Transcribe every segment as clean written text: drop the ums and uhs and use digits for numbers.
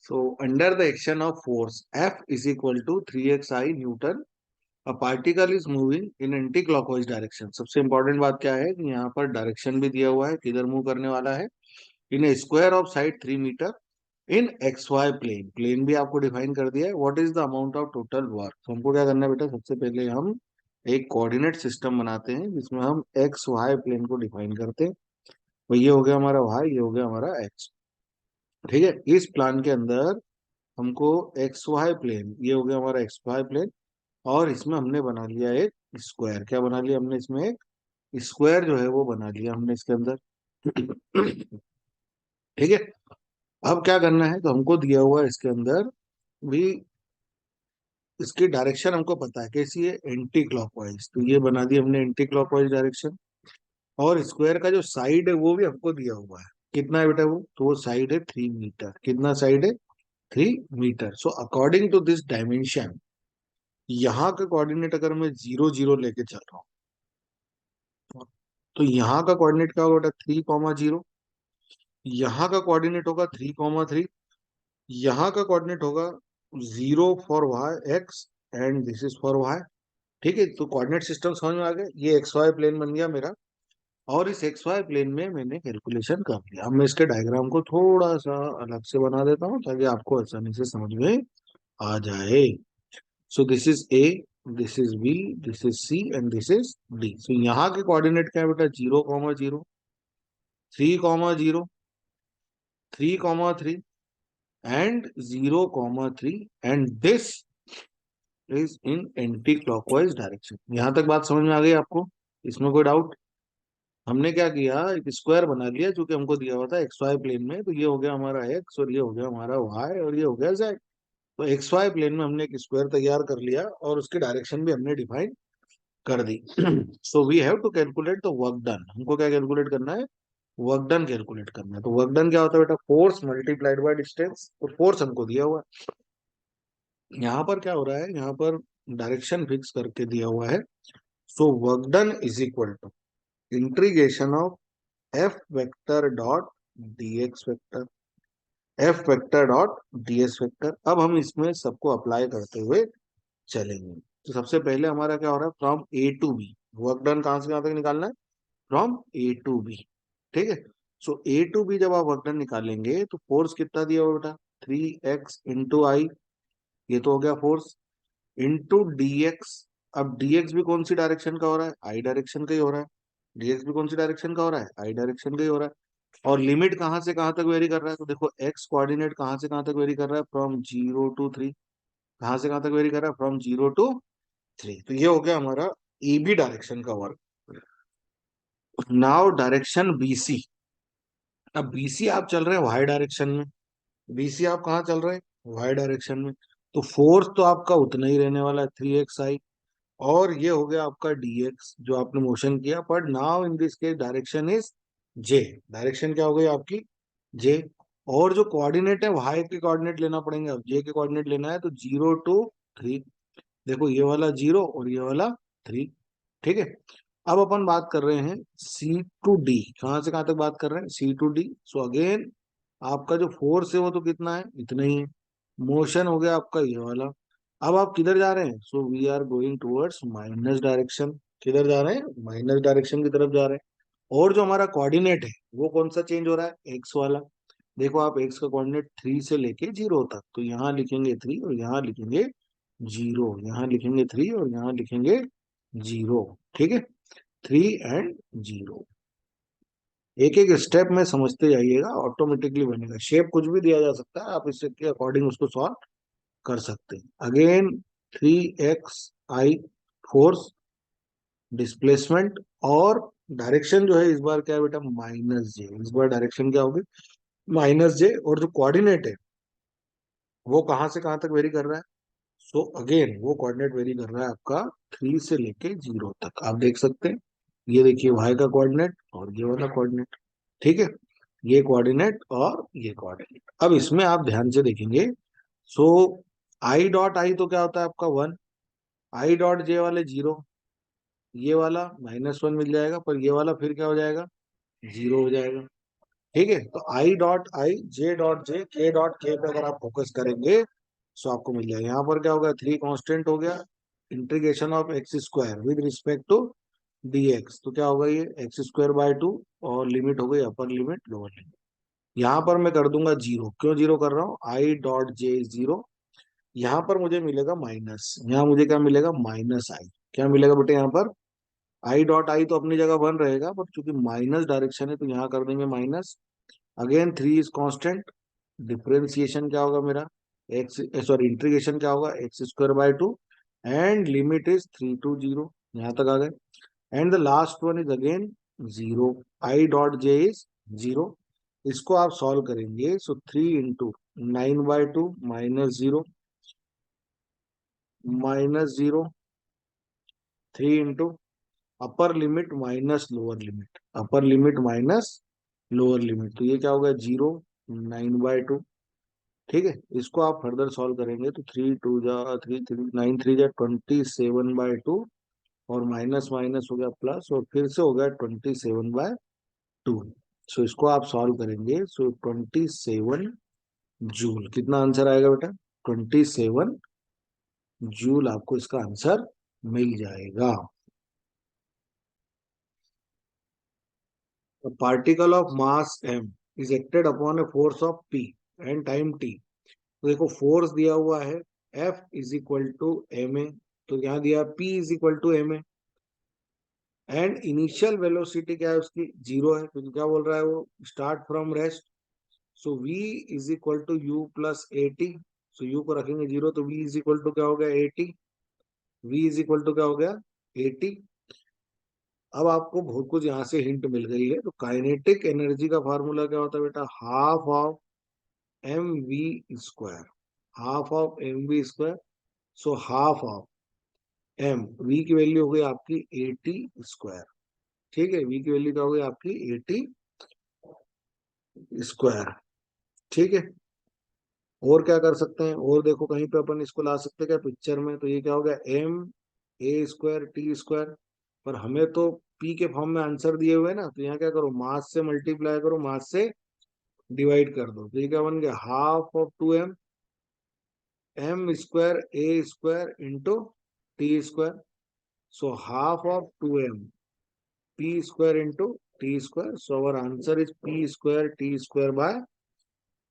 So under the action of force F is equal to 3xi Newton, a particle is moving in anti clockwise direction. सबसे important बात क्या है कि यहाँ पर डायरेक्शन भी दिया हुआ है, किधर मूव करने वाला है, in a square of side 3 metre in x y plane. Plane भी आपको डिफाइन कर दिया है। What is the amount of total work. तो हमको क्या करना है बेटा, सबसे पहले हम एक कोऑर्डिनेट सिस्टम बनाते हैं जिसमें हम एक्स वाई प्लेन को डिफाइन करते हैं। तो ये हो गया हमारा वाई, ये हो गया हमारा एक्स। ठीक है, इस प्लान के अंदर हमको एक्स वाई प्लेन, ये हो गया हमारा एक्स वाई प्लेन, और इसमें हमने बना लिया एक स्क्वायर। क्या बना लिया हमने, इसमें एक स्क्वायर जो है वो बना लिया हमने इसके अंदर। ठीक है, अब क्या करना है, तो हमको दिया हुआ है इसके अंदर भी, इसकी डायरेक्शन हमको पता है कैसी है, एंटी क्लॉकवाइज। तो ये बना दी हमने एंटी क्लॉकवाइज डायरेक्शन। और स्क्वायर का जो साइड है वो भी हमको दिया हुआ है, कितना है बेटा वो, तो वो साइड है 3 मीटर। कितना साइड है, 3 मीटर। So according to this dimension, यहाँ का कोऑर्डिनेट अगर मैं 0 0 लेके चल रहा हूँ, तो यहाँ का कोऑर्डिनेट क्या होगा बेटा, 3 0। यहाँ का कोऑर्डिनेट होगा 3 3। यहाँ का कोऑर्डिनेट होगा 0 for y x, and this is for y। ठीक है, तो कोऑर्डिनेट सिस्टम समझ में आ गया। ये एक्स वाई प्लेन बन गया मेरा, और इस एक्स वाई प्लेन में मैंने कैलकुलेशन कर लिया। अब मैं इसके डायग्राम को थोड़ा सा अलग से बना देता हूँ ताकि आपको आसानी से समझ में आ जाए। So this is A, this is B, this is C, and this is D. So यहाँ के कोऑर्डिनेट क्या है बेटा, 0 0, 3 0, 3 3 and 0 3, and this is in anti clockwise direction. यहाँ तक बात समझ में आ गई आपको, इसमें कोई डाउट। हमने क्या किया, एक स्क्वायर बना लिया जो कि हमको दिया हुआ था एक्स वाई प्लेन में। तो ये हो गया हमारा एक्स, और ये हो गया हमारा वाई, और ये हो गया जेड। तो एक्स वाई प्लेन में हमने एक स्क्वायर तैयार कर लिया, और उसकी डायरेक्शन भी हमने डिफाइन कर दी। So we have to calculate the work done. हमको क्या कैलकुलेट करना है, वर्क डन कैलकुलेट करना है। तो वर्क डन क्या होता है बेटा, फोर्स मल्टीप्लाइड बाय डिस्टेंस। और फोर्स हमको दिया हुआ है। यहाँ पर क्या हो रहा है, यहाँ पर डायरेक्शन फिक्स करके दिया हुआ है। So work done is equal to integration of F vector dot d x vector, F vector dot d s vector. अब हम इसमें सबको अप्लाई करते हुए चलेंगे। तो सबसे पहले हमारा क्या हो रहा है, from A to B. Work done कहां से कहां तक निकालना है, फ्रॉम ए टू बी। ठीक है, सो ए टू बी जब आप वर्क डन निकालेंगे तो फोर्स कितना दिया हुआ बेटा, 3x इंटू आई, ये तो हो गया फोर्स, इंटू डीएक्स। अब डीएक्स भी कौन सी डायरेक्शन का हो रहा है, आई डायरेक्शन का ही हो रहा है। डीएक्स भी कौन सी डायरेक्शन का हो रहा है, आई डायरेक्शन का ही हो रहा है। और लिमिट कहाँ से कहाँ तक वेरी कर रहा है, तो देखो एक्स कोऑर्डिनेट कहाँ से कहाँ तक वेरी कर रहा है, फ्रॉम 0 to 3। कहाँ से कहाँ तक वेरी कर रहा है, फ्रॉम 0 to 3। तो ये हो गया हमारा ए बी डायरेक्शन का वर्क। Now direction BC. अब बीसी आप चल रहे हैं वाई डायरेक्शन में, बीसी आप कहाँ चल रहे हैं, वाई डायरेक्शन में। तो फोर्स तो आपका उतना ही रहने वाला है, 3xi। और ये हो गया आपका dx जो आपने मोशन किया। But now in this case direction is J. Direction क्या हो गई आपकी, जे। और जो कोऑर्डिनेट है वाई के कोऑर्डिनेट लेना पड़ेंगे। अब जे के कोऑर्डिनेट लेना है तो 0 to 3। देखो ये वाला 0 और ये वाला 3। ठीक है, अब अपन बात कर रहे हैं सी टू डी। कहाँ से कहाँ तक बात कर रहे हैं, सी टू डी। सो अगेन आपका जो फोर्स है वो तो कितना है, इतना ही है। मोशन हो गया आपका ये वाला। अब आप किधर जा रहे हैं, so we are going towards minus direction. किधर जा रहे हैं, माइनस डायरेक्शन की तरफ जा रहे हैं। और जो हमारा कोऑर्डिनेट है वो कौन सा चेंज हो रहा है, एक्स वाला। देखो आप एक्स का कोऑर्डिनेट 3 से लेके 0 तक, तो यहाँ लिखेंगे 3 और यहाँ लिखेंगे 0, यहाँ लिखेंगे 3 और यहाँ लिखेंगे 0। ठीक है, 3 and 0। एक एक स्टेप में समझते जाइएगा, ऑटोमेटिकली बनेगा। शेप कुछ भी दिया जा सकता है, आप इससे के अकॉर्डिंग उसको सॉल्व कर सकते हैं। अगेन 3xi फोर्स, डिस्प्लेसमेंट, और डायरेक्शन जो है इस बार क्या है बेटा, माइनस जे। इस बार डायरेक्शन क्या होगी, माइनस जे। और जो कोऑर्डिनेट है वो कहाँ से कहाँ तक वेरी कर रहा है, सो अगेन वो कोऑर्डिनेट वेरी कर रहा है आपका 3 से लेके 0 तक। आप देख सकते हैं, ये देखिए वाई का कोऑर्डिनेट और ये वाला कोऑर्डिनेट। ठीक है, ये कोऑर्डिनेट और ये कोऑर्डिनेट। अब इसमें आप ध्यान से देखेंगे, सो आई डॉट आई तो क्या होता है आपका 1, आई डॉट जे वाले 0, ये वाला -1 मिल जाएगा, पर ये वाला फिर क्या हो जाएगा, 0 हो जाएगा। ठीक है, तो I dot I, J dot J, के डॉट के पे अगर आप फोकस करेंगे तो आपको मिल जाएगा। यहाँ पर क्या होगा, 3 कांस्टेंट हो गया, integration of x square with respect to dx, तो क्या होगा ये एक्स स्क्वायर बाय 2, और लिमिट हो गई अपर लिमिट लोअर लिमिट। यहाँ पर मैं कर दूंगा जीरो, क्यों जीरो कर रहा हूँ, आई डॉट जे जीरो। यहाँ पर मुझे मिलेगा माइनस, यहाँ मुझे क्या मिलेगा, माइनस आई। क्या मिलेगा बेटे यहाँ पर, आई डॉट आई तो अपनी जगह वन रहेगा, बट चूंकि माइनस डायरेक्शन है तो यहाँ कर देंगे minus. Again 3 is constant, differentiation क्या होगा मेरा, एक्स, सॉरी इंटीग्रेशन क्या होगा, x square by 2, and limit is 3 to 0, यहाँ तक आ गए। And the last one is again zero, i dot j is zero. इसको आप सॉल्व करेंगे, so 3 into 9/2 -0, -0, 3 into upper limit minus lower limit, upper limit minus lower limit, तो ये क्या होगा, 0, 9/2। ठीक है, इसको आप फर्दर सॉल्व करेंगे तो 3 2 जा 3 3 9 3 जा 27/2, और माइनस माइनस हो गया प्लस, और फिर से हो गया 27/2। सो इसको आप सॉल्व करेंगे, सो 27 जूल, कितना आंसर आएगा बेटा, 27 जूल आपको इसका आंसर मिल जाएगा। A particle of mass m is acted upon a force of p and time t। तो देखो फोर्स दिया हुआ है F is equal to m a, तो यहाँ दिया P is equal to m a, and initial velocity क्या है उसकी, जीरो है, क्योंकि क्या बोल रहा है वो, start from rest. So V is equal to u plus a t, so u को रखेंगे जीरो, तो V इज इक्वल टू क्या हो गया, a t. V is equal to क्या हो गया, ए टी। अब आपको बहुत कुछ यहाँ से हिंट मिल गई है, तो काइनेटिक एनर्जी का फार्मूला क्या होता है बेटा, half of m v square, half of m v square. So half of m, v की वैल्यू हो गई आपकी 80 स्क्वायर। ठीक है, वी की वैल्यू क्या हो गई आपकी 80 स्क्वायर। ठीक है, और क्या कर सकते हैं, और देखो कहीं पे अपन इसको ला सकते हैं क्या पिक्चर में, तो ये क्या हो गया, m a square t square. पर हमें तो पी के फॉर्म में आंसर दिए हुए हैं ना, तो यहाँ क्या करो, मास से मल्टीप्लाई करो, मास से डिवाइड कर दो, तो ये क्या बन गया, half of 2m, m square a square into t square. So half of 2m p square into t square, so our answer is p square t square by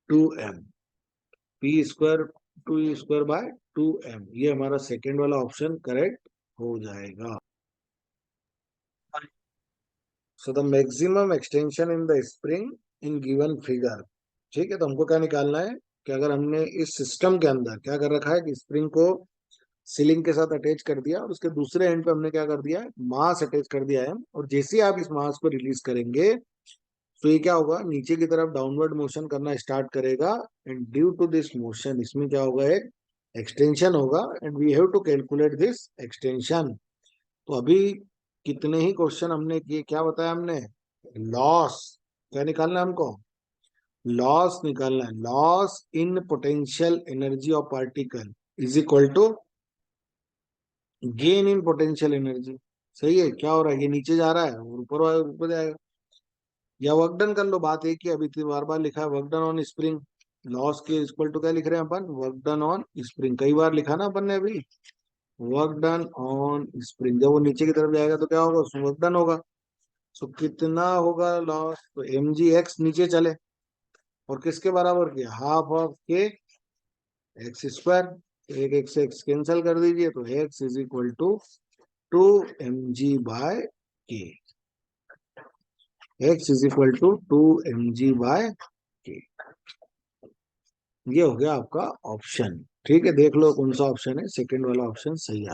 2m, p square two square by 2m, ये हमारा second वाला option correct हो जाएगा। So the maximum extension in the spring in given figure. ठीक है, तो हमको क्या निकालना है, कि अगर हमने इस सिस्टम के अंदर क्या कर रखा है, कि स्प्रिंग को सीलिंग के साथ अटैच कर दिया, और उसके दूसरे एंड पे हमने क्या कर दिया, मास अटैच कर दिया है, और जैसे ही आप इस मास को रिलीज करेंगे, तो ये क्या होगा, नीचे की तरफ डाउनवर्ड मोशन करना स्टार्ट करेगा, and due to this motion इसमें क्या होगा, एक एक्सटेंशन होगा, and we have to calculate this extension. तो अभी कितने ही क्वेश्चन हमने किए, क्या बताया हमने, लॉस, क्या निकालना है हमको, लॉस निकालना है, loss in potential energy of particle is equal to gain in potential energy. सही है, क्या हो रहा है, ये नीचे जा रहा है और ऊपर ऊपर जाएगा, या वर्क डन कर लो, बात एक ही, अभी तो बार बार लिखा है work done on spring, loss के इक्वल टू क्या लिख रहे हैं अपन, वर्क डन ऑन स्प्रिंग, कई बार लिखा ना अपन ने अभी, वर्क डन ऑन स्प्रिंग, जब वो नीचे की तरफ जाएगा तो क्या होगा, उसमें वर्क डन होगा। सो कितना होगा लॉस, तो एम जी एक्स नीचे चले, और किसके बराबर किया, half of k x square, एक एक्स एक्स कैंसिल कर दीजिए, तो x is equal to 2 mg/k, x is equal to 2 mg/k। ये हो गया आपका ऑप्शन। ठीक है, देख लो कौन सा ऑप्शन है, सेकंड वाला ऑप्शन सही है।